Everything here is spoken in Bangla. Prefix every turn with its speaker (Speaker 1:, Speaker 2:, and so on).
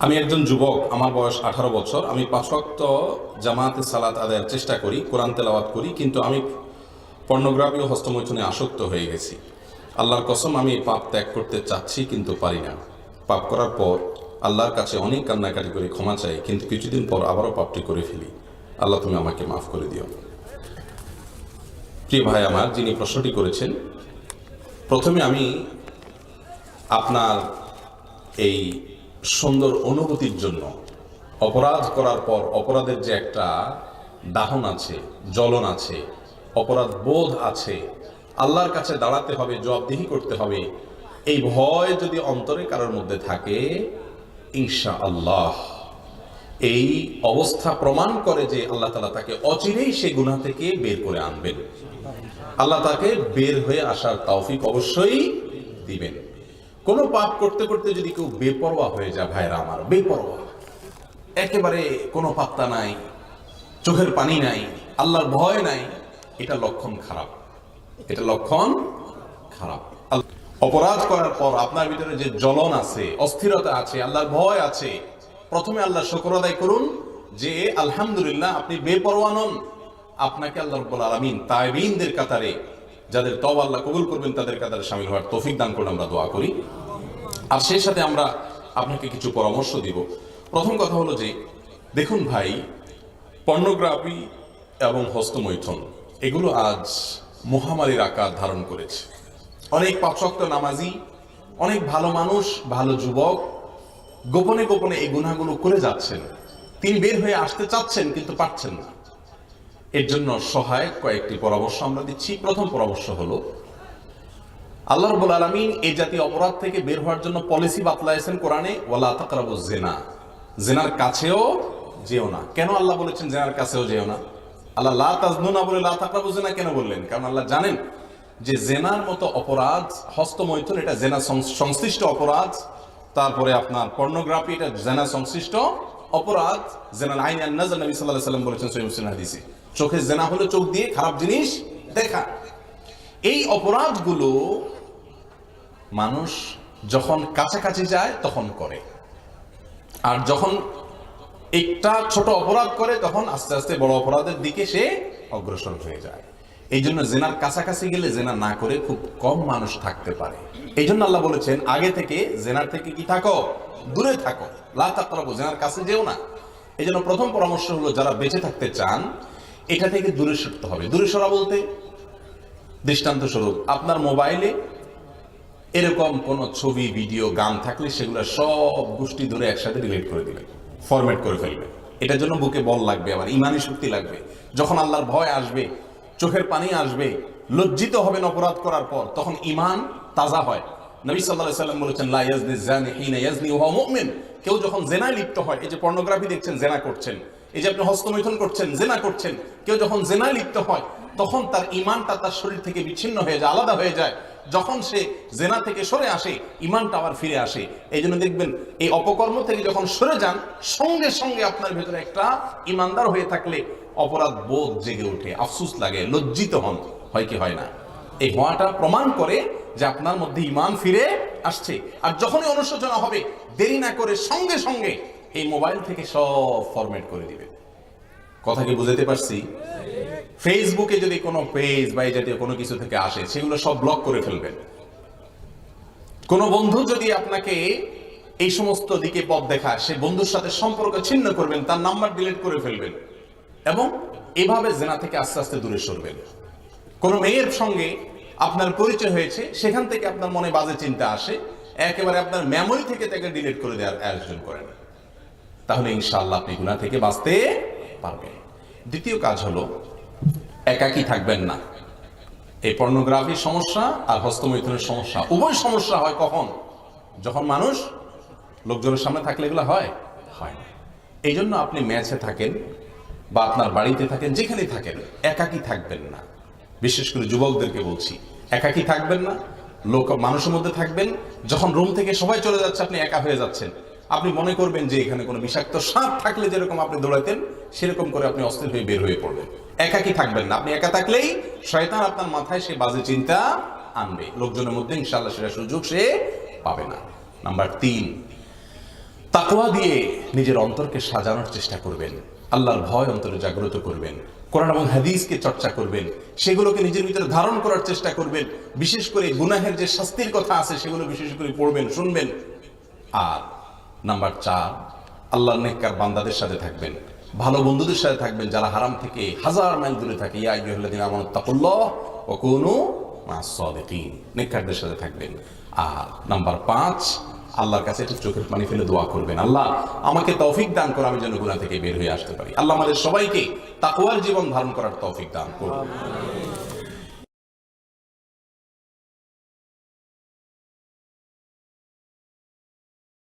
Speaker 1: আমি একজন যুবক, আমার বয়স 18 বছর। আমি 5 ওয়াক্ত জামাতে সালাত আদায়ের চেষ্টা করি, কোরআন তেলাওয়াত করি, কিন্তু আমি পর্নোগ্রাফি ও হস্তমৈথুনে আসক্ত হয়ে গেছি। আল্লাহর কসম, আমি এই পাপ ত্যাগ করতে চাচ্ছি কিন্তু পারি না। পাপ করার পর আল্লাহর কাছে অনেক কান্নাকাটি করে ক্ষমা চাই, কিন্তু কিছুদিন পর আবারও পাপটি করে ফেলি। আল্লাহ, তুমি আমাকে মাফ করে দিও। প্রিয় ভাই আমার, যিনি প্রশ্নটি করেছেন, প্রথমে আমি আপনার এই সুন্দর অনুভূতির জন্য, অপরাধ করার পর অপরাধের যে একটা দাহন আছে, জ্বলন আছে, অপরাধ বোধ আছে, আল্লাহর কাছে দাঁড়াতে হবে, জবাবদিহি করতে হবে, এই ভয় যদি অন্তরে কারোর মধ্যে থাকে, ইনশাআল্লাহ এই অবস্থা প্রমাণ করে যে আল্লাহ তাআলা তাকে অচিরেই সে গুনাহ থেকে বের করে আনবেন। আল্লাহ তাকে বের হয়ে আসার তৌফিক অবশ্যই দিবেন। কোন পাপ করতে করতে যদি কেউ বেপরোয়া হয়ে যায়, ভাইরা আমার, বেপরোয়া, একেবারে কোনো পাত্তা নাই, চোখের পানি নাই, আল্লাহর ভয় নাই, এটা লক্ষণ খারাপ। এটা লক্ষণ খারাপ। অপরাধ করার পর আপনার ভিতরে যে জ্বলন আছে, অস্থিরতা আছে, আল্লাহর ভয় আছে, প্রথমে আল্লাহর শুকর আদায় করুন যে আলহামদুলিল্লাহ আপনি বেপরোয়া নন। আপনাকে আল্লাহ রাব্বুল আলামিন তাইবিনদের কাতারে, যাদের তওবা আল্লাহ কবুল করবেন, তাদের কাতারে শামিল হওয়ার তৌফিক দান করুন, আমরা দোয়া করি। আর সেই সাথে আমরা আপনাকে কিছু পরামর্শ দিব। প্রথম কথা হলো যে, দেখুন ভাই, পর্নোগ্রাফি এবং হস্তমৈথুন এগুলো আজ মহামারীর আকার ধারণ করেছে। অনেক পাঁচ ওয়াক্ত নামাজি, অনেক ভালো মানুষ, ভালো যুবক গোপনে গোপনে এই গুনাহগুলো করে যাচ্ছেন। তিনি বের হয়ে আসতে চাচ্ছেন কিন্তু পারছেন না। এর জন্য সহায়ক কয়েকটি পরামর্শ আমরা দিচ্ছি। প্রথম পরামর্শ হলো, আল্লাহ রাব্বুল আলামিন এই জাতীয় অপরাধ থেকে বের হওয়ার জন্য পলিসি বাতলাইছেন কোরআনে, ওয়ালা তাকরাবুজ জিনা, জিনার কাছেও যেও না। কেন আল্লাহ বলেছেন জিনার কাছেও যেও না? আল্লাহ লা তাজনু না বলে লা তাকরাবুজ জিনা কেন বললেন? কারণ আল্লাহ জানেন যে জেনার মতো অপরাধ, হস্তমৈথুন এটা জেনা সংশ্লিষ্ট অপরাধ, তারপরে আপনার পর্নোগ্রাফি এটা জেনা সংশ্লিষ্ট অপরাধ। জেনাল আইন আন নাজর, নবী সাল্লাল্লাহু আলাইহি ওয়াসাল্লাম বলেছেন সহিহ মুসলিম হাদিসে, চোখের জেনা হলো চোখ দিয়ে খারাপ জিনিস দেখা। এই অপরাধগুলো মানুষ যখন কাছাকাছি যায় তখন করে, আর যখন একটা ছোট অপরাধ করে তখন আস্তে আস্তে বড় অপরাধের দিকে সে অগ্রসর হয়ে যায়। এই জন্য জেনার কাছাকাছি গেলে জেনা না করে খুব কম মানুষ থাকতে পারে। এই জন্য আল্লাহ বলেছেন আগে থেকে জেনার থেকে কি থাকো, দূরে থাকো, লা তাকরাবু, জেনার কাছে যেও না। এই জন্য প্রথম পরামর্শ হলো, যারা বেঁচে থাকতে চান এটা থেকে দূরে সরতে হবে। দূরে সরা বলতে, দৃষ্টান্ত স্বরূপ, আপনার মোবাইলে এরকম কোন ছবি, ভিডিও, গান থাকলে সেগুলো সব গোষ্ঠী ধরে একসাথে ডিলিট করে দিবেন, ফরম্যাট করে ফেলবেন। এটার জন্য বুকে বল লাগবে, আবার ইমানি শক্তি লাগবে। যখন আল্লাহর ভয় আসবে, চোখের পানি আসবে, লজ্জিত হবেন অপরাধ করার পর, তখন ইমান তাজা হয়। নবী সাল্লাল্লাহু আলাইহি ওয়াসাল্লাম বলেছেন, লা ইয়াজনি জানি হিনা ইয়াজনি ওয়া হুয়া মুমিন। কেউ যখন জেনায় লিপ্ত হয়, এই যে পর্নোগ্রাফি দেখছেন, জেনা করছেন, এই যে আপনি হস্তমৈথুন করছেন, জেনা করছেন, কেউ যখন জেনায় লিপ্ত হয় তখন তার ইমানটা তার শরীর থেকে বিচ্ছিন্ন হয়ে যায়, আলাদা হয়ে যায়। যখন সে জেনা থেকে সরে আসে, ইমানটা আবার ফিরে আসে। এই জন্য দেখবেন, এই অপকর্ম থেকে যখন সরে যান, সঙ্গে সঙ্গে আপনার ভেতরে একটা ইমানদার হয়ে থাকলে অপরাধ বোধ জেগে ওঠে, আফসোস লাগে, লজ্জিত হন। হয় কি হয় না? এই হওয়াটা প্রমাণ করে যে আপনার মধ্যে ইমান ফিরে আসছে। আর যখনই অনুশোচনা হবে, দেরি না করে সঙ্গে সঙ্গে এই মোবাইল থেকে সব ফরম্যাট করে দিবে। কথা কি বুঝাতে পারছি? ফেসবুকে যদি কোনো পেজ বা এই জাতীয় কোনো কিছু থেকে আসে, সেগুলো সব ব্লক করে ফেলবেন। কোনো বন্ধু যদি আপনাকে এই সমস্ত দিকে পথ দেখায়, সে বন্ধুর সাথে সম্পর্ক ছিন্ন করবেন, তার নাম্বার ডিলিট করে ফেলবেন, এবং এভাবে জেনা থেকে আস্তে আস্তে দূরে সরবেন। কোনো মেয়ের সঙ্গে আপনার পরিচয় হয়েছে, সেখান থেকে আপনার মনে বাজে চিন্তা আসে, একেবারে আপনার মেমোরি থেকে তাকে ডিলিট করে দেওয়ার আয়োজন করেন। তাহলে ইনশাআল্লাহ আপনি গুনাহ থেকে বাঁচতে পারবেন। দ্বিতীয় কাজ হলো, একাকী থাকবেন না। এই পর্নোগ্রাফির সমস্যা আর হস্তমৈথুনের সমস্যা, উভয় সমস্যা হয় কখন? যখন মানুষ লোকজনের সামনে থাকলে এগুলো হয় না। এই জন্য আপনি ম্যাচে থাকেন বা আপনার বাড়িতে থাকেন, যেখানেই থাকেন, একাকী থাকবেন না। বিশেষ করে যুবকদেরকে বলছি, একাকী থাকবেন না, মানুষের মধ্যে থাকবেন। যখন রুম থেকে সবাই চলে যাচ্ছে, আপনি একা হয়ে যাচ্ছেন, আপনি মনে করবেন যে এখানে কোনো বিষাক্ত সাপ থাকলে যেরকম আপনি দৌড়াইতেন, সেরকম করে আপনি অস্থির হয়ে বের হয়ে পড়বেন। একাকী থাকবেন না। আপনি একা থাকলেই শয়তান আপনার মাথায় সে বাজে চিন্তা আনবে, লোকজনের মধ্যে ইনশাআল্লাহ সেটা সুযোগ সে পাবে না। নাম্বার 3, তাকওয়া দিয়ে নিজের অন্তরকে সাজানোর চেষ্টা করবেন, আল্লাহর ভয় অন্তরে জাগ্রত করবেন, কোরআন এবং হাদিসকে চর্চা করবেন, সেগুলোকে নিজের ভিতরে ধারণ করার চেষ্টা করবেন। বিশেষ করে গুনাহের যে শাস্তির কথা আছে সেগুলো বিশেষ করে পড়বেন, শুনবেন। আর নাম্বার 4, আল্লাহর নেককার বান্দাদের সাথে থাকবেন, ভালো বন্ধুদের সাথে থাকবেন যারা হারাম থেকে হাজার মাইল দূরে থাকে। ইয়া আইয়ুহাল্লাযীনা আমানু তাকুল্লাহ ওয়া কুনু মা'আস সাদিকিন, নেককারদের সাথে থাকবেন। আর নাম্বার 5, আল্লাহর কাছে একটু চোখের পানি ফেলে দোয়া করবেন, আল্লাহ আমাকে তৌফিক দান করো আমি যেন গুনাহ থেকে বের হয়ে আসতে পারি। আল্লাহ আমাদের সবাইকে তাকওয়ার জীবন ধারণ করার তৌফিক দান করুন।